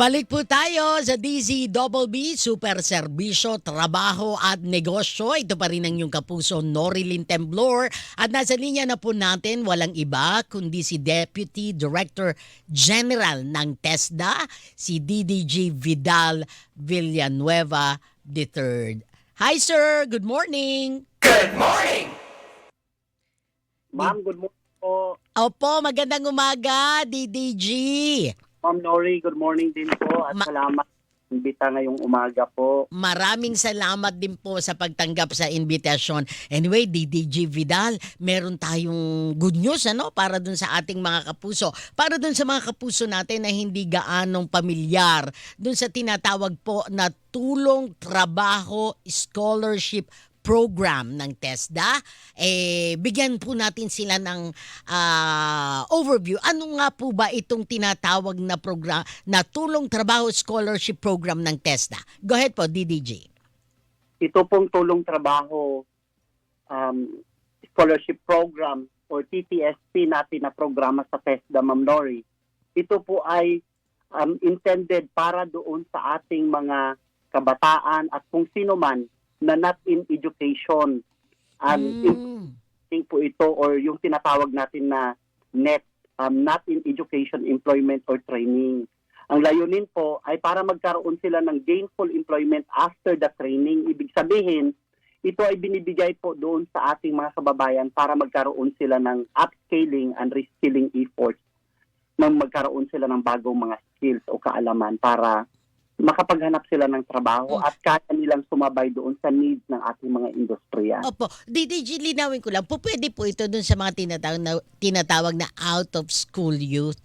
Balik po tayo sa DZBB, Super Serbisyo, Trabaho at Negosyo. Ito pa rin ang inyong kapuso, Norilyn Temblor. At nasa linya na po natin, walang iba, kundi si Deputy Director General ng TESDA, si DDG Vidal Villanueva III. Hi sir, good morning. Good morning! Ma'am, good morning po. Opo, magandang umaga, DDG. Ma'am Nori, good morning din po at salamat sa imbita ngayong umaga po. Maraming salamat din po sa pagtanggap sa invitasyon. Anyway, DDG Vidal, meron tayong good news para dun sa ating mga kapuso. Para dun sa mga kapuso natin na hindi gaanong pamilyar dun sa tinatawag po na tulong trabaho scholarship program ng TESDA, bigyan po natin sila ng overview. Ano nga po ba itong tinatawag na program na tulong trabaho scholarship program ng TESDA? Go ahead po, DDG. Ito pong tulong trabaho scholarship program or TTSP natin na programa sa TESDA, Ma'am Nori. Ito po ay intended para doon sa ating mga kabataan at kung sino man na not in education. Po ito or yung tinatawag natin na NET, not in education, employment or training. Ang layunin po ay para magkaroon sila ng gainful employment after the training. Ibig sabihin, ito ay binibigay po doon sa ating mga kababayan para magkaroon sila ng upscaling and reskilling efforts nang magkaroon sila ng bagong mga skills o kaalaman para makapaghanap sila ng trabaho at kaya nilang sumabay doon sa needs ng ating mga industriya. Opo, DDG, linawin ko lang, pwede po ito dun sa mga tinatawag na out-of-school youth?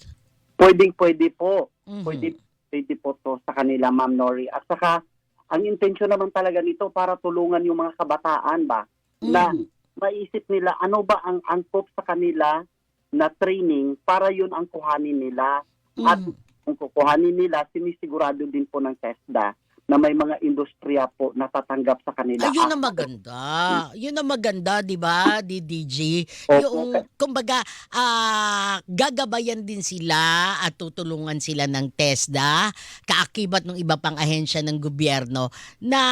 Pwede po. Mm-hmm. Pwede po to sa kanila, Ma'am Nori. At saka, ang intensyon naman talaga nito para tulungan yung mga kabataan ba na maisip nila ano ba ang angkop sa kanila na training para yun ang kuhanin nila. At kung kukuhanin nila, sinisigurado din po ng TESDA na may mga industriya po na tatanggap sa kanila. Ayun ang maganda. Yun ang maganda, di ba, DDG? Yung, kumbaga, gagabayan din sila at tutulungan sila ng TESDA, kaakibat ng iba pang ahensya ng gobyerno na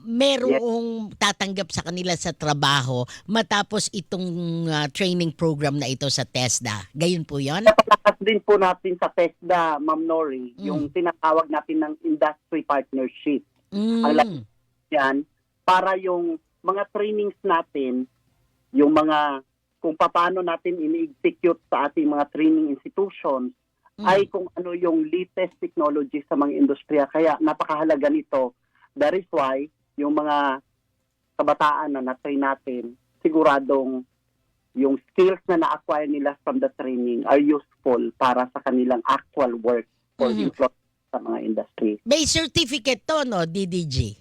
merong tatanggap sa kanila sa trabaho matapos itong training program na ito sa TESDA. Gayon po yun? Napalakas din po natin sa TESDA, Ma'am Nori, yung tinatawag natin ng industry partnership. Ang lakas yan, para yung mga trainings natin, yung mga kung paano natin ini-execute sa ating mga training institutions, ay kung ano yung latest technology sa mga industriya. Kaya napakahalaga nito. That is why yung mga kabataan na na-train natin, siguradong yung skills na na-acquire nila from the training are useful para sa kanilang actual work for employment sa mga industry. May certificate to, no, DDG?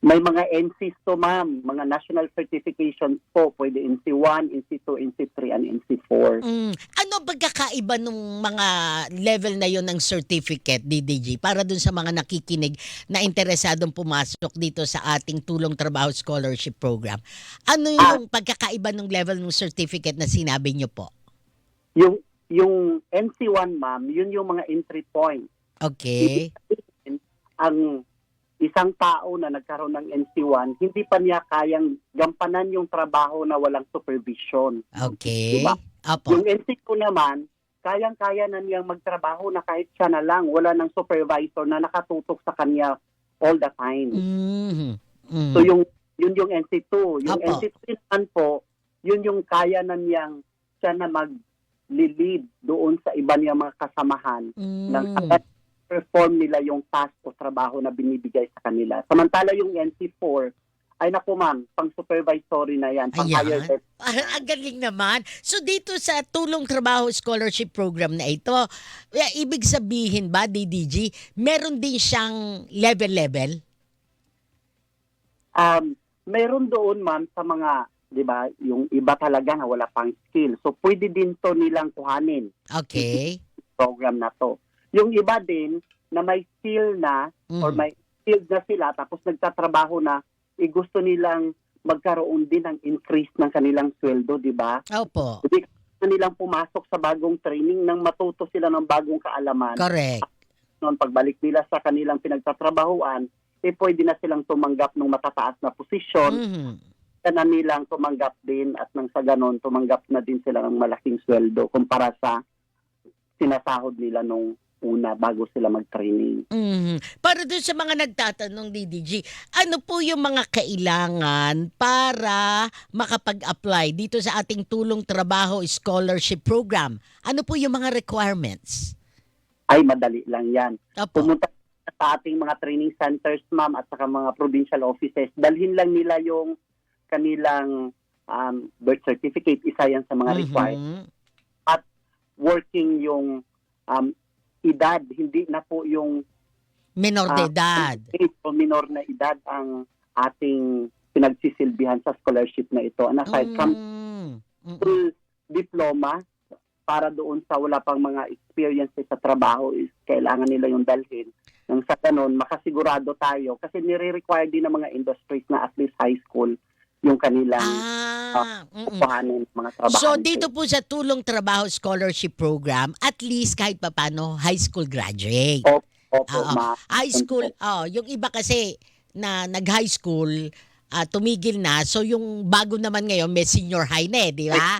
May mga NCs to, ma'am. Mga national certifications po. Pwede NC1, NC2, NC3, and NC4. Ano pagkakaiba ng mga level na yon ng certificate, DDG, para dun sa mga nakikinig na interesadong pumasok dito sa ating Tulong Trabaho Scholarship Program? Ano yung pagkakaiba ng level ng certificate na sinabi nyo po? Yung NC1, ma'am, yun yung mga entry point. Okay. Ang isang tao na nagkaroon ng NC1, hindi pa niya kayang gampanan yung trabaho na walang supervision. Okay. Diba? Apo. Yung NC2 naman, kayang-kaya na niyang magtrabaho na kahit siya na lang, wala ng supervisor na nakatutok sa kanya all the time. So yun yung NC2. Yung Apo. NC3 naman po, yun yung kaya na niyang siya na mag-lead doon sa iba niyang mga kasamahan ng perform nila yung task o trabaho na binibigay sa kanila. Samantala yung NC4, ay naku ma'am, pang supervisory na yan, pang higher level. Ang galing naman. So dito sa Tulong Trabaho Scholarship Program na ito, ibig sabihin ba, DDG, meron din siyang level-level? Meron doon ma'am sa mga, di ba, yung iba talaga na wala pang skill. So pwede din to nilang kuhanin. Okay. Program na to. Yung iba din na may skill na or may skilled na sila tapos nagtatrabaho na, gusto nilang magkaroon din ng increase ng kanilang sweldo, di ba? Opo. Hindi nilang pumasok sa bagong training nang matuto sila ng bagong kaalaman. Correct. noon, pagbalik nila sa kanilang pinagtatrabahuan, pwede na silang tumanggap ng matataas na posisyon, na nilang tumanggap din at nang sa ganon, tumanggap na din sila ng malaking sweldo kumpara sa sinasahod nila nung una bago sila mag-training. Para doon sa mga nagtatanong, DDG, ano po yung mga kailangan para makapag-apply dito sa ating tulong trabaho scholarship program? Ano po yung mga requirements? Ay, madali lang yan. Opo. Pumunta sa ating mga training centers, ma'am, at saka mga provincial offices. Dalhin lang nila yung kanilang birth certificate. Isa yan sa mga required. At working yung edad, hindi na po yung Menor de edad. Minor na edad ang ating pinagsisilbihan sa scholarship na ito. And aside from full diploma, para doon sa wala pang mga experiences sa trabaho, is kailangan nila yung dalhin. Nang sa ganun, makasigurado tayo kasi nire-require din ng mga industries na at least high school yung kanilang kukuhanin mga trabaho. So dito po sa Tulong Trabaho Scholarship Program, at least kahit papano high school graduate. Opo, high school, yung iba kasi na nag-high school, tumigil na. So yung bago naman ngayon, may senior high na di ba?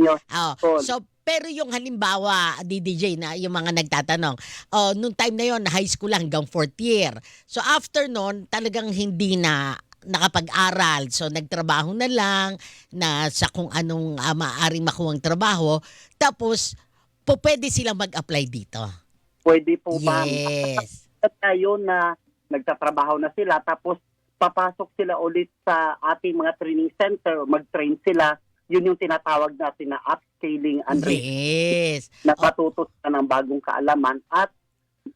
So pero yung halimbawa, DDJ, na yung mga nagtatanong, nung time na yon high school lang hanggang 4th year. So after nun, talagang hindi na nakapag-aral. So nagtrabaho na lang na sa kung anong maaaring makuhang trabaho. Tapos, pwede silang mag-apply dito. Pwede po ba? Yes. Tayo na nagtatrabaho na sila, tapos papasok sila ulit sa ating mga training center, mag-train sila. Yun yung tinatawag natin na upscaling and yes. Napatuto sila ng bagong kaalaman. At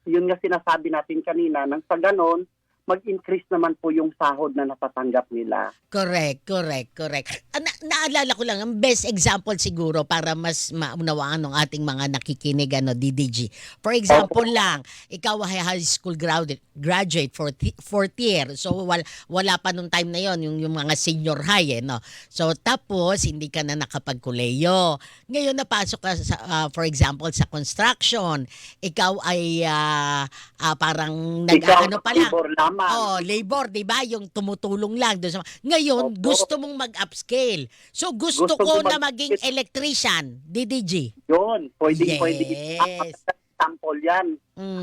yun nga sinasabi natin kanina, nang sa ganon, mag-increase naman po yung sahod na napatanggap nila. Correct. Naalala ko lang, ang best example siguro para mas maunawaan ng ating mga nakikinig, DDG. For example lang, ikaw ay high school graduate 4th year. So wala pa nung time na yon yung mga senior high. No? So tapos, hindi ka na nakapagkuleyo. Ngayon napasok ka, for example, sa construction. Ikaw ay parang nag-ano pa lang. Labor, 'di ba? Yung tumutulong lang doon sa. Ngayon, gusto mong mag-upscale. So gusto ko na maging electrician, DDG. Yun, pwede. Sample 'yan.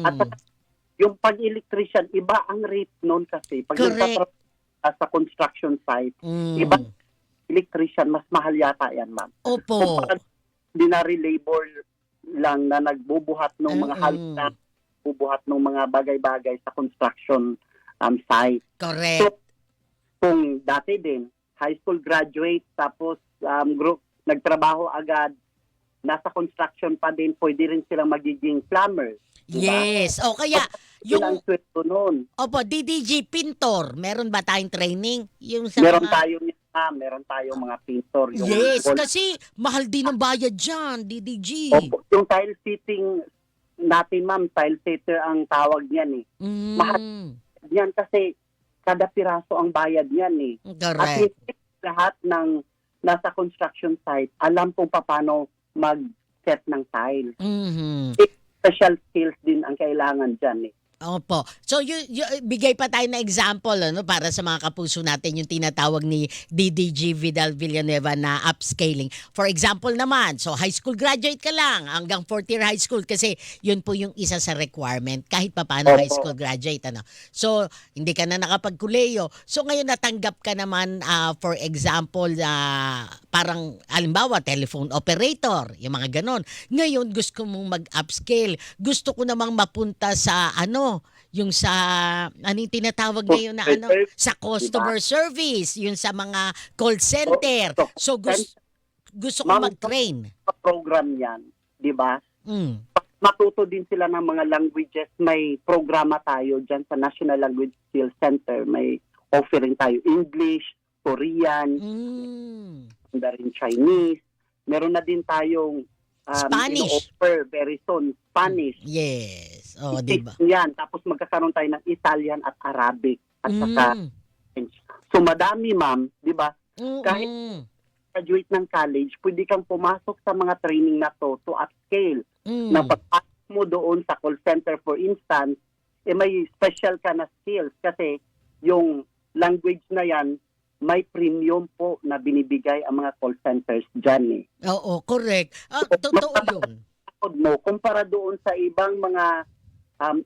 At yung pag-electrician, iba ang rate noon kasi pag sa construction site, iba electrician, mas mahal yata 'yan, ma'am. Opo. Ordinary labor lang na nagbubuhat ng mga halina, bubuhat ng mga bagay-bagay sa construction site. Correct. So, kung dati din, high school graduate, tapos nagtrabaho agad, nasa construction pa din, pwede rin silang magiging plumber. Diba? Yes. O kaya, yung... noon. Opo, DDG, pintor. Meron ba tayong training? Yung sa meron tayong mga pintor. Yung kasi mahal din ang bayad dyan, DDG. Opo, yung tile fitting natin, ma'am, tile fitter ang tawag niyan eh. Mahal yan kasi kada piraso ang bayad niyan eh. Correct. At lahat ng nasa construction site, alam kung paano mag-set ng tile. Special skills din ang kailangan dyan eh. Opo. So, bigay pa tayo na example para sa mga kapuso natin yung tinatawag ni DDG Vidal Villanueva na upscaling. For example naman, so high school graduate ka lang hanggang 4th year high school kasi yun po yung isa sa requirement kahit pa paano high school graduate. So, hindi ka na nakapagkuleyo. So, ngayon natanggap ka naman for example, parang halimbawa telephone operator, yung mga ganon. Ngayon gusto mong mag-upscale. Gusto ko namang mapunta sa yung sa yung tinatawag ngayon na sa customer service, yung sa mga call center. So gusto ko mag-train. Program 'yan, 'di ba? Matuto din sila ng mga languages. May programa tayo diyan sa National Language Skills Center. May offering tayo English, Korean, Mandarin Chinese. Meron na din tayong Spanish. Offer very soon. Spanish. Yes. Diba? Yan. Tapos magkakaroon tayo ng Italian at Arabic at saka French. So madami, ma'am, di ba? Kahit graduate ng college, pwede kang pumasok sa mga training na to upscale. Na pagpasok mo doon sa call center, for instance, may special ka na skills kasi yung language na yan, may premium po na binibigay ang mga call centers dyan eh. Oo, correct. Totoo yun. Mo, kumpara doon sa ibang mga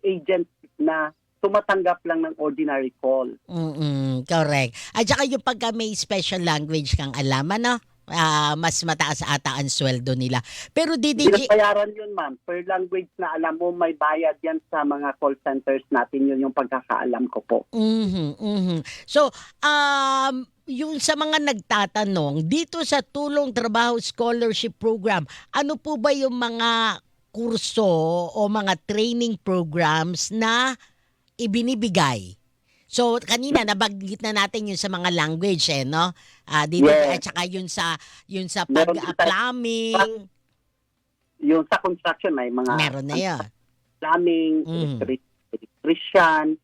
agents na tumatanggap lang ng ordinary call. Correct. At saka yung pagka may special language kang alam, ano? Mas mataas ata ang sweldo nila. Pero DDG... Binabayaran yun, ma'am. Per language na alam mo, may bayad yan sa mga call centers natin. Yun yung pagkakaalam ko po. So, yung sa mga nagtatanong, dito sa Tulong Trabaho Scholarship Program, ano po ba yung mga kurso o mga training programs na ibinibigay? So, kanina nabanggit na natin yung sa mga language no? Dito at saka yun sa plumbing. Yung sa construction may mga meron na yan. Plumbing, electrician,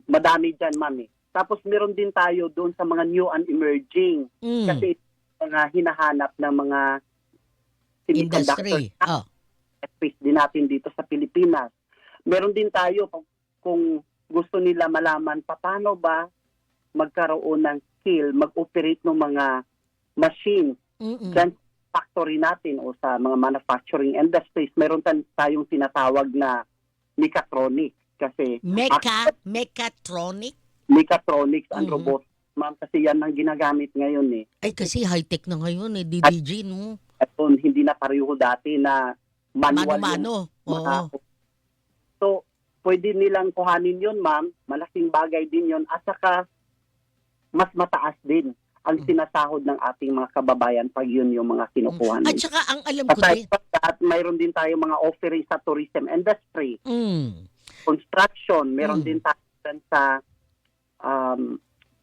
madami dyan, ma'am eh. Tapos meron din tayo doon sa mga new and emerging. Kasi mga hinahanap ng mga industry. Din natin dito sa Pilipinas. Meron din tayo kung gusto nila malaman paano ba magkaroon ng skill, mag-operate ng mga machine dyan sa factory natin o sa mga manufacturing industries. Meron tayong tinatawag na mechatronics kasi mechatronics and robotics. Ma'am, kasi yan ang ginagamit ngayon eh. Ay, kasi high-tech na ngayon eh, DDG, no? At hindi na pareho dati na manual. Mano-mano. Oo. So, pwede nilang kuhanin yun, ma'am. Malaking bagay din yun. At saka, mas mataas din ang sinasahod ng ating mga kababayan pag yun yung mga kinukuha nila. At saka, ang alam ko din. At mayroon din tayo mga offering sa tourism industry. Construction. Meron din tayo sa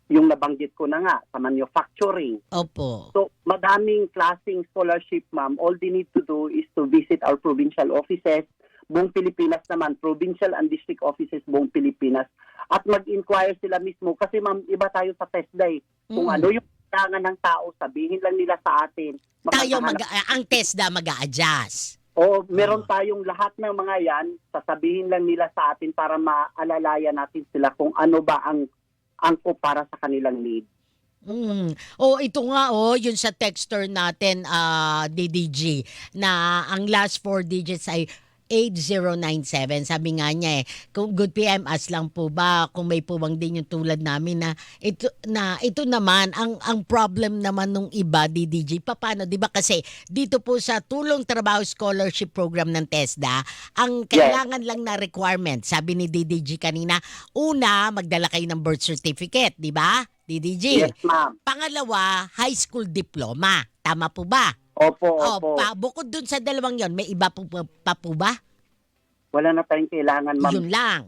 yung nabanggit ko na nga, sa manufacturing. Opo. So, madaming klaseng scholarship, ma'am. All they need to do is to visit our provincial offices, buong Pilipinas naman, provincial and district offices buong Pilipinas, at mag-inquire sila mismo. Kasi, ma'am, iba tayo sa TESDA eh. Kung ano yung kailangan ng tao, sabihin lang nila sa atin. Ang TESDA mag-a-adjust. O, meron tayong lahat ng mga yan, sasabihin lang nila sa atin para maalalayan natin sila kung ano ba ang angko para sa kanilang need. Ito nga yun sa texter natin, DDG, na ang last 4 digits ay 8097. Sabi nga niya kung good PM as lang po ba kung may puwang din yung tulad namin na ito naman ang problem naman nung iba, DDG. Paano, 'di ba, kasi dito po sa Tulong Trabaho Scholarship Program ng TESDA, ang kailangan lang na requirement, sabi ni DDG kanina, una, magdala kayo ng birth certificate, 'di ba? DDG. Yes, ma'am. Pangalawa, high school diploma. Tama po ba? Opo. Bukod dun sa dalawang yon, may iba po ba? Wala na tayong kailangan, ma'am. Yun lang.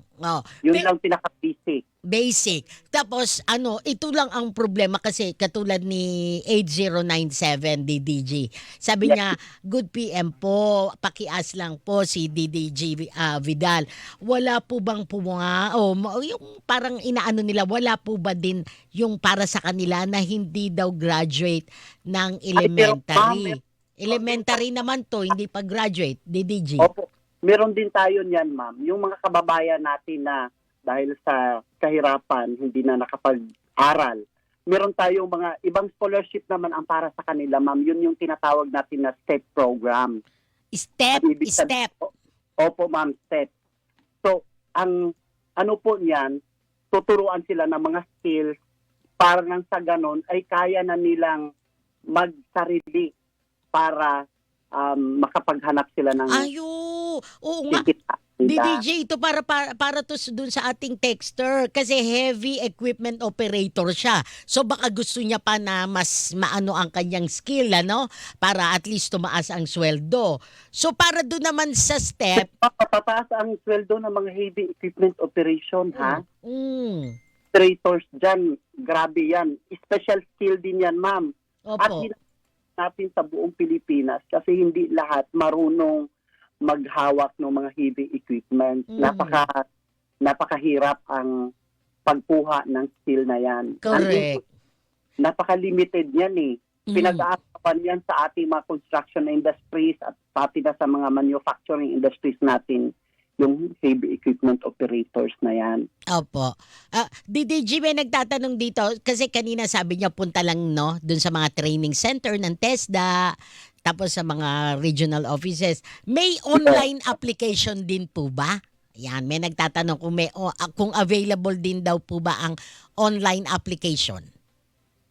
Yun lang pinaka-basic. Basic. Tapos, ito lang ang problema kasi katulad ni 8097 DDG. Sabi niya, good PM po, pakias lang po si DDG Vidal. Wala po bang yung parang inaano nila, wala po ba din yung para sa kanila na hindi daw graduate ng elementary? Elementary naman to, hindi pa graduate, DDG. Opo. Meron din tayo niyan, ma'am. Yung mga kababayan natin na dahil sa kahirapan, hindi na nakapag-aral. Meron tayong mga ibang scholarship naman ang para sa kanila, ma'am. Yun yung tinatawag natin na STEP program. Step? Opo, ma'am, STEP. So, ang ano po niyan, tuturuan sila ng mga skills para nang sa ganon ay kaya na nilang magsarili para makapaghanap sila ng oo nga. DDJ, ito para to dun sa ating texter kasi heavy equipment operator siya. So baka gusto niya pa na mas maano ang kanyang skill, para at least tumaas ang sweldo. So para doon naman sa STEP, patataas ang sweldo ng mga heavy equipment operation, ha? Operators dyan, grabe yan. Special skill din yan, ma'am. Opo. At natin sa buong Pilipinas kasi hindi lahat marunong maghawak ng mga heavy equipment. Napakahirap ang pagkuha ng skill na yan. Correct. Napaka-limited yan eh. Pinag-aapapan yan sa ating mga construction industries at pati na sa mga manufacturing industries natin. yung heavy equipment operators na yan. Opo. DDG, may nagtatanong dito kasi kanina sabi niya punta lang no dun sa mga training center ng TESDA tapos sa mga regional offices. May online application din po ba? Yan, may nagtatanong kung available din daw po ba ang online application.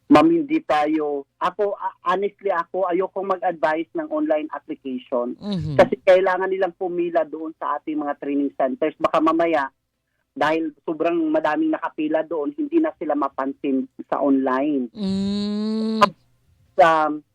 Ma'am, hindi tayo, honestly ayokong mag-advise ng online application Mhm. kasi kailangan nilang pumila doon sa ating mga training centers. Baka mamaya, dahil sobrang madaming nakapila doon, hindi na sila mapansin sa online. Mm.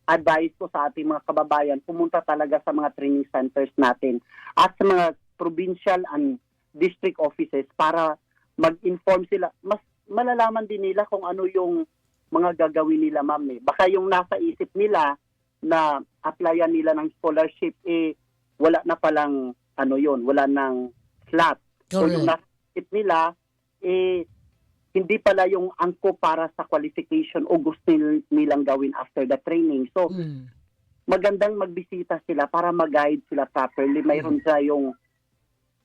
Advice ko sa ating mga kababayan, pumunta talaga sa mga training centers natin at sa mga provincial and district offices para mag-inform sila. Mas malalaman din nila kung ano yung mga gagawin nila, ma'am. Baka yung nasa isip nila na applyan nila ng scholarship, wala na palang wala nang slot. So yung Correct. nasa isip nila, hindi pala yung angko para sa qualification o gusto nilang gawin after the training. So, Mm. magandang magbisita sila para mag-guide sila properly. Mayroon yung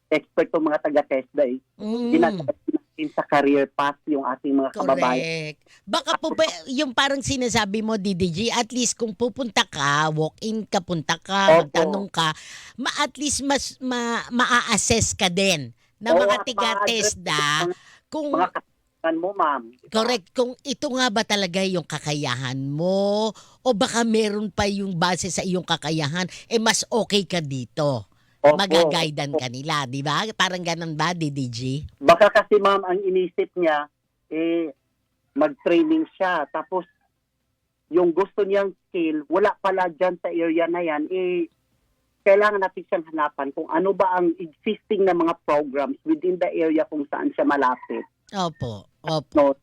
expert o mga taga-TESDA Mm. ginagawa natin sa career path yung ating mga kababayan. Correct. Baka po ba, yung parang sinasabi mo, DDG, at least kung pupunta ka, walk-in ka, punta ka, Opo. magtanong ka, at least ma-assess ka din ng Oo, mga at tiga-TESDA kung Mga kaibigan mo, ma'am. Diba? correct, kung ito nga ba talaga yung kakayahan mo o baka meron pa yung base sa iyong kakayahan, mas okay ka dito. Opo. Magagaidan ka nila, di ba? Parang ganun ba, DDG? Baka kasi, ma'am, ang inisip niya, mag-training siya. Tapos, yung gusto niyang skill, wala pala dyan sa area na yan, kailangan natin siyang hanapan kung ano ba ang existing na mga programs within the area kung saan siya malapit. Opo, opo. No,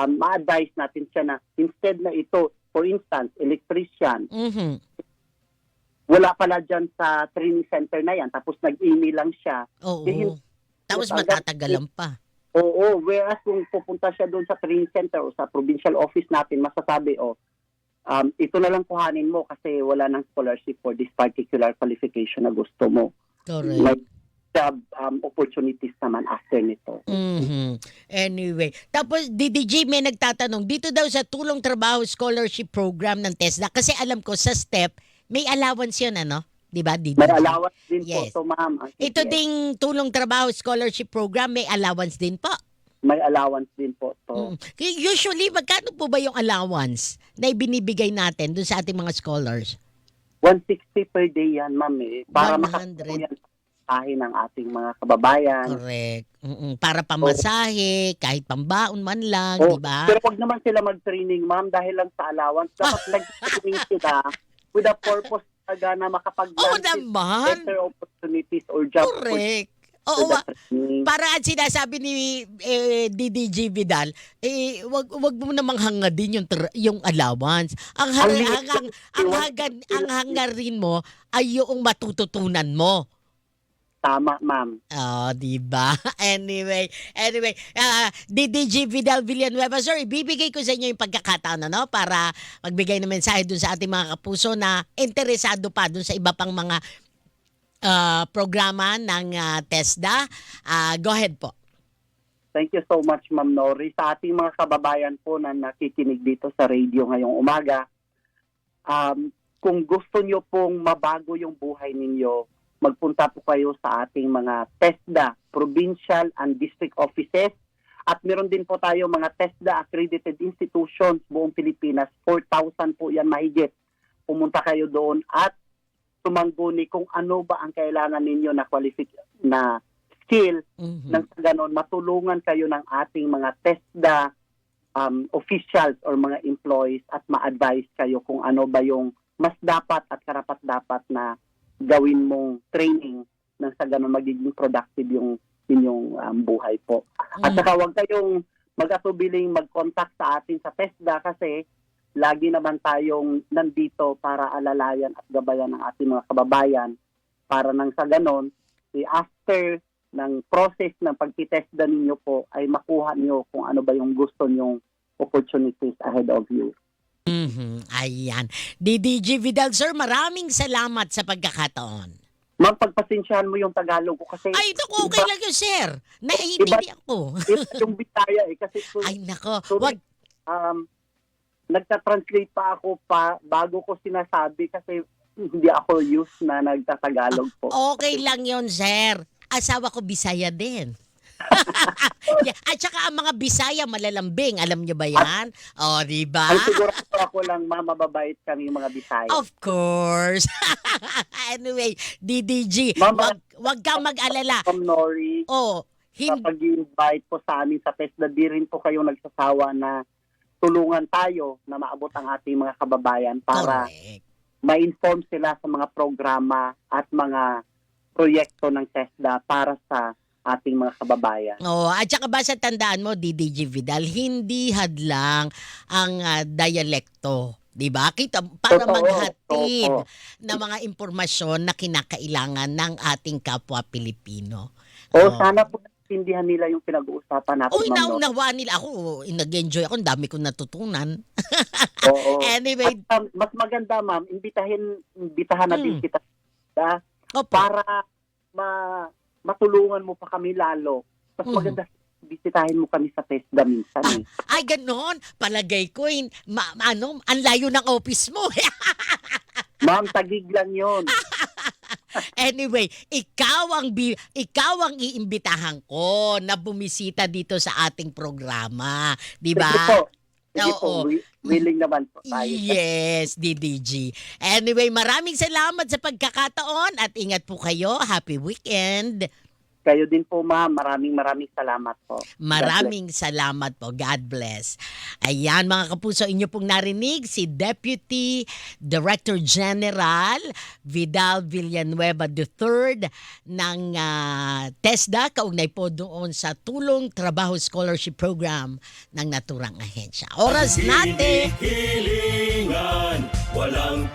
ma-advise natin siya na instead na ito, for instance, electrician, Mhm. wala pala dyan sa training center na yan, tapos nag-email lang siya. Oo. Eh, Tapos agad- matatagalan pa. Oo, whereas kung pupunta siya doon sa training center o sa provincial office natin, masasabi, ito na lang kuhanin mo kasi wala nang scholarship for this particular qualification na gusto mo. Correct. May job opportunities naman after nito. Mhm. Anyway, tapos DDG may nagtatanong dito daw sa Tulong Trabaho Scholarship Program ng TESDA kasi alam ko sa STEP may allowance 'yun ano? 'Di ba DDG? May allowance din Yes. po to, ma'am. Ang Ito CPS. ding Tulong Trabaho Scholarship Program may allowance din po. May allowance din po to. Usually magkano po ba yung allowance na ibinibigay natin dun sa ating mga scholars? 160 per day yan, ma'am. Para 100. makatulong yan sa ng ating mga kababayan. Correct. Para pamasahe, kahit pambaon man lang, Oh, 'di ba? pero wag naman sila mag-training, ma'am, dahil lang sa allowance. Dapat nag-training sila with a purpose talaga na Oo makapag-land naman. better opportunities or job Correct. for Oo, the training. para ang sinasabi ni DDG Vidal, wag mo namang hangadin yung allowance. Ang hangarin mo ay yung matututunan mo. Tama, ma'am. Oh, di ba? Anyway, DDG Vidal Villanueva, sir, ibibigay ko sa inyo yung pagkakataon para magbigay ng mensahe dun sa ating mga kapuso na interesado pa dun sa iba pang mga programa ng TESDA. Go ahead po. Thank you so much, Ma'am Nori. Sa ating mga kababayan po na nakikinig dito sa radio ngayong umaga, kung gusto nyo pong mabago yung buhay ninyo, magpunta po kayo sa ating mga TESDA, provincial and district offices. At meron din po tayo mga TESDA accredited institutions buong Pilipinas. 4,000 po yan mahigit. Pumunta kayo doon at tumangguni kung ano ba ang kailangan ninyo na skill. Nang sa ganon, matulungan kayo ng ating mga TESDA officials or mga employees at ma-advise kayo kung ano ba yung mas dapat at karapat-dapat na gawin mong training nang sa ganon magiging productive yung inyong buhay po. At saka huwag kayong mag-atubiling mag-contact sa atin sa TESDA kasi lagi naman tayong nandito para alalayan at gabayan ng ating mga kababayan para nang sa ganon, after ng process ng pagtitesda ninyo po ay makuha nyo kung ano ba yung gusto nyong opportunities ahead of you. Ayan. DDG Vidal, sir, maraming salamat sa pagkakataon. Ma'am, pagpasensyahan mo yung Tagalog ko kasi Ay, naku, okay lang yun, sir. Naiintindihan ko. iba yung Bisaya kasi Ay, nako. so, Wag, nagta-translate pa ako bago ko sinasabi kasi hindi ako used na nagtatagalog po. okay lang yun, sir. Asawa ko Bisaya din. Yeah, at saka ang mga Bisaya malalambing. Alam niyo ba yan? O, di ba? Ang siguro ako lang, ma'am, mababait kami mga Bisaya. Of course. Anyway, DDG, Ma'am, wag kang mag-alala. Ma'am Nori, Oh, kapag i-invite po sa amin sa TESDA, di rin po kayong nagsasawa na tulungan tayo na maabot ang ating mga kababayan para correct. ma-inform sila sa mga programa at mga proyekto ng TESDA para sa ating mga kababayan. Oh, at saka basta tandaan mo, DDG Vidal, hindi hadlang ang dialekto. 'Di ba? Kita para Totoo, maghatid totoo. ng mga impormasyon na kinakailangan ng ating kapwa Pilipino. O sana po intindihan nila yung pinag-uusapan natin. Uy, Ma'am Nori. naunawa nila ako. Nag-enjoy ako. Ang dami kong natutunan. Oo. Anyway, At, mas maganda, ma'am, imbitahan na din kita opo. para matulungan mo pa kami lalo. Mas maganda bisitahin mo kami sa TESDA minsan. Ay, ganon. Palagay ko, ang layo ng office mo. Ma'am, Tagig lang yun. Anyway, ikaw ang iimbitahan ko na bumisita dito sa ating programa, 'di ba? Sige po. Sige po. Oo. Willing naman po tayo. Yes, DDG. Anyway, maraming salamat sa pagkakataon at ingat po kayo. Happy weekend. Kayo din po, ma'am. Maraming salamat po. Maraming salamat po. God bless. Ayan mga kapuso, inyo pong narinig si Deputy Director General Vidal Villanueva III ng TESDA, kaugnay po doon sa Tulong Trabaho Scholarship Program ng naturang ahensya. Oras natin. Hilingan, walang